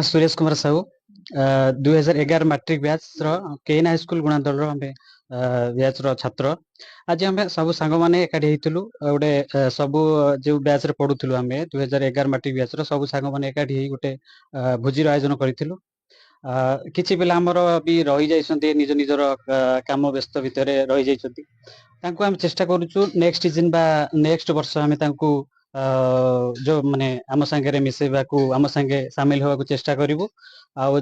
Suresh Kumar Sahu 2011 matric batch केन high school गुणादल batch छात्र। आज आम सब सांग मैंने एकाठी होइथिलु गोटे सबु जो बैच रे पढुथिलु आमे 2011 मैट्रिक बैच सब सांग मैंने एकाठी होई गोटे भोजीर आयोजन करिथिलु। किछि पिला हमर भी रहि जाइसंती निज निजर काम व्यस्त भितर रहि जाइसंती। तांको हम चेष्टा करूछु नेक्स्ट सीजन बा नेक्स्ट वर्ष आमे तांको जो माने आम संगे मिसेबाकू आम संगे सामिल होगा चेष्टा करूँ।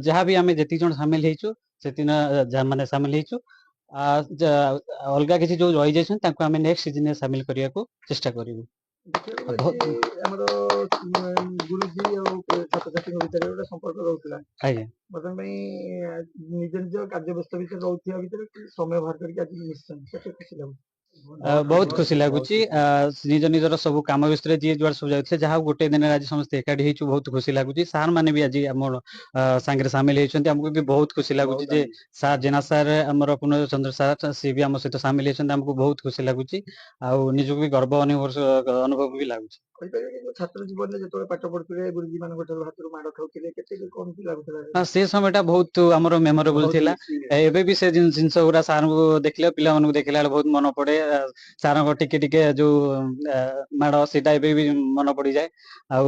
जहाँ भी आम जी जन सामिल होइछु से माने सामिल होइछु अलग किसी जो रही जाइछन आम नेक्स्ट सीजन सामिल करने को चेष्टा करूँ। गुरुजी और छात्र छात्री भितर गोटे संपर्क रोला बर्तमान निज निज कार्य व्यस्त भितर रोथिया भितर समय बाहर करके आज निश्चय खुशी लगुच। बहुत खुशी लगुच निज निजर सब कम विषय जी जुआर सब जाते जहाँ गोटे दिन आज समस्त एकाठी होइछु बहुत खुशी लगुच। सार मैंने भी आज आम सांगे सामिल होती आमको भी बहुत खुशी लगुच जे सार जेना सार आमर पुनः चंद्र सार सी भी आम सहित सामिल होती आमको बहुत खुशी लगुच निजक भी गर्व अनुभव भी लगुच। छात्र जीवन में जो पाठ पढ़ुते गुरुजी मान हाथ माड़ खाऊे से समय बहुत आमर मेमोरेबल थिला। एबे भी से जिनस गुरा सार को देखले पिला मानू देखला बहुत मन पड़े सार टिके टिके जो माड़ सेटा एबे भी मन पड़ जाए आ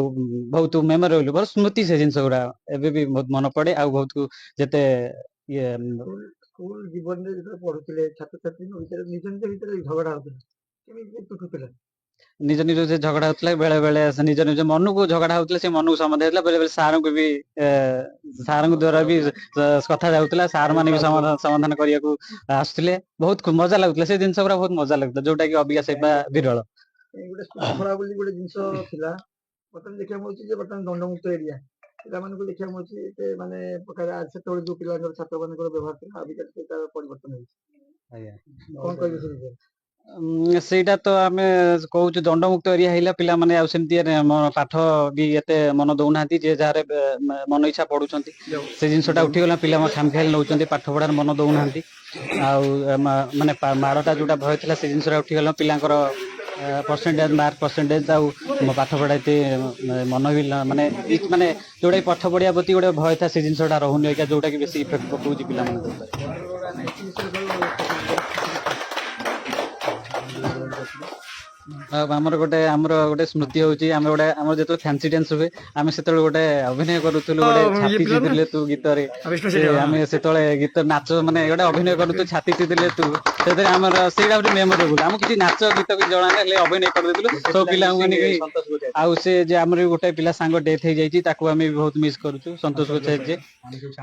बहुत मेमोरेबल बहुत स्मृति से जिनस गुरा एबे भी बहुत मन पड़े आ बहुत जेते ये स्कूल जीवन में जो पढ़ुते छात्र छात्री भीतर निज निज भीतर झगड़ा होता केमी तुटुला निज निज से झगड़ा होता बेले बेले निज निज मन को झगड़ा होता से मन को समाधान होता बेले बेले सार को भी सार द्वारा भी कथा जाऊला सार मैंने भी समाधान करने को आसुले बहुत मजा लगुला से जिनस गुरा बहुत मजा लगता जोटा कि अबिका से विरल गोटे शृंखला गोटे जिनस बर्तमान देखा मिलूँ बर्तमान दंडमुक्त एरिया पिला देखा मिलूँ माने प्रकार से जो पिला छात्र मान व्यवहार था अबिका परिवर्तन कौन कह सेटा तो आम कहूँ दंडमुक्त एरिया है पिला माने आमती पाठ भी एते मन दौना जे जार मन इच्छा पढ़ुं से जिनसा उठीगला पिला खामखियाल नौ पाठ पढ़ार मन दौना माने माड़टा जोटा भय था से जिनसा उठीगला पिलांकर परसेंटेज मार्क परसेंटेज पाठ पढ़ा मन भी माने माने जोटा पाठ पढ़िया प्रति गोटे भय था से जिनसा रोनी जोटा कि बेसी इफेक्ट पकाउछ पिला आमर गोटे स्मृति होची आम गोटे आम जो फैंसी डांस हुए आम से गोटे अभिनय करूँ गोटे छाती चिदिले तू गीत आम से गीत नाच माने गोटे अभिनय करूँ छाती चिदिले तू से आमर से मेमोरेबल आम किसी नाच गीत भी जना अभिनय कर सब पिला आउ से आमर गोटे पिला सांग डेथ हो जाती आम भी बहुत मिस करूँ संतोष गोचार जे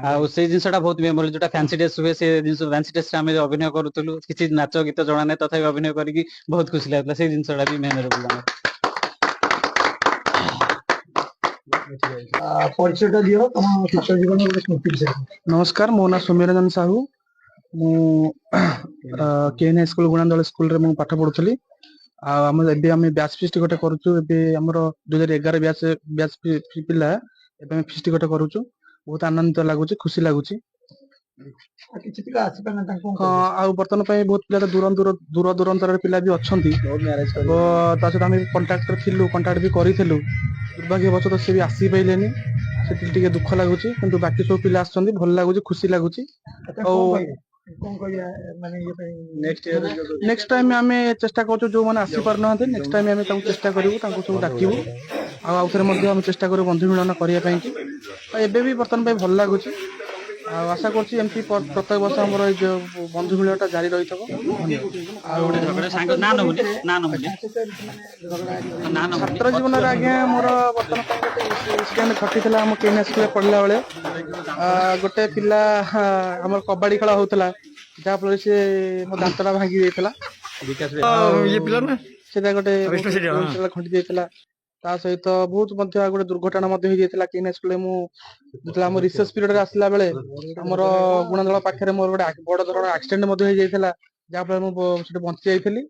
आउ से जिनसा बहुत मेमोरेबल जो फैंसी ड्रेस हुए से फैंसी ड्रेस आम अभिनय करूँ किसी नाच गीत जना ना तथा अभिनय करके बहुत खुशी लगता से जिनसा भी मेमोरेबल नमस्कार मो ना Soumyaranjan Sahu KN high school Gunadal school रे मु पाठ पढुथली आम बैच फिस्ट गोटे करूँ 2011 बैच पिला फिस्ट गोटे करूँ बहुत आनंदित लगुच खुशी लगुच बर्तमान बहुत पिला दूर दूर दूर दूरांतर पिला भी अच्छा सहित आम कंटाक्ट थिलु कंटाक्ट भी करूँ दुर्भाग्यवश से भी आसी पारे से दुख लगुच कि बाकी सब पिला आसछन्ती भल लगुच खुशी लगुच नेक्स्ट टाइम आम चेष्टा करूँ जो मैंने आसी पार ना नेक्स्ट टाइम आम चेष्टा करूँ सब डाकू आउ थे चेष्टा करूँ बंधु मिलन करने भी बर्तमान भल लगुच आशा करती प्रत्येक वर्ष आम बंधु मिलनटा जारी रही छात्र जीवन में आज्ञा मोर बर्तमान घटी आम केएन स्कूल पढ़ला बेले गोटे पिला आम कबाड़ी खेल होता जहाँफल से मो दांतटा भांगी जाता गोटे खंडी जाता ता सहित बहुत गोटे दुर्घटना केएन स्कूल मुझे रिसर्च पीरियड आसला बेले आमर गुणादल पाखे मोर गोटे बड़ धरण एक्सीडेंट जहाँफल मुझे बंची जाइली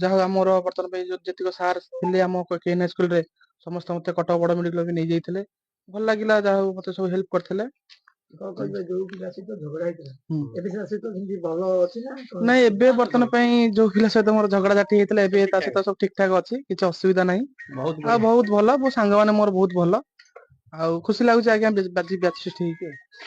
जहाँ आमर बर्तमान जी सार थे आम केएन स्कूल रे समस्त मत कटक बड़ मेडिकल भी नहीं जाते भल लगे जहाँ मत सब हेल्प करते नहीं एबे बर्तमान जो पिला सहित मोर झगड़ा झाटी होता है सब ठीक ठाक अच्छी किसी असुविधा नहीं बहुत भल मो सांग मैंने मोर बहुत भल ଆଉ ଖୁସି ଲାଗୁଛି ଆଜ୍ଞା ବାଜି ବ୍ୟାଚ୍ ସୃଷ୍ଟି ହେଇକି ଆଉ।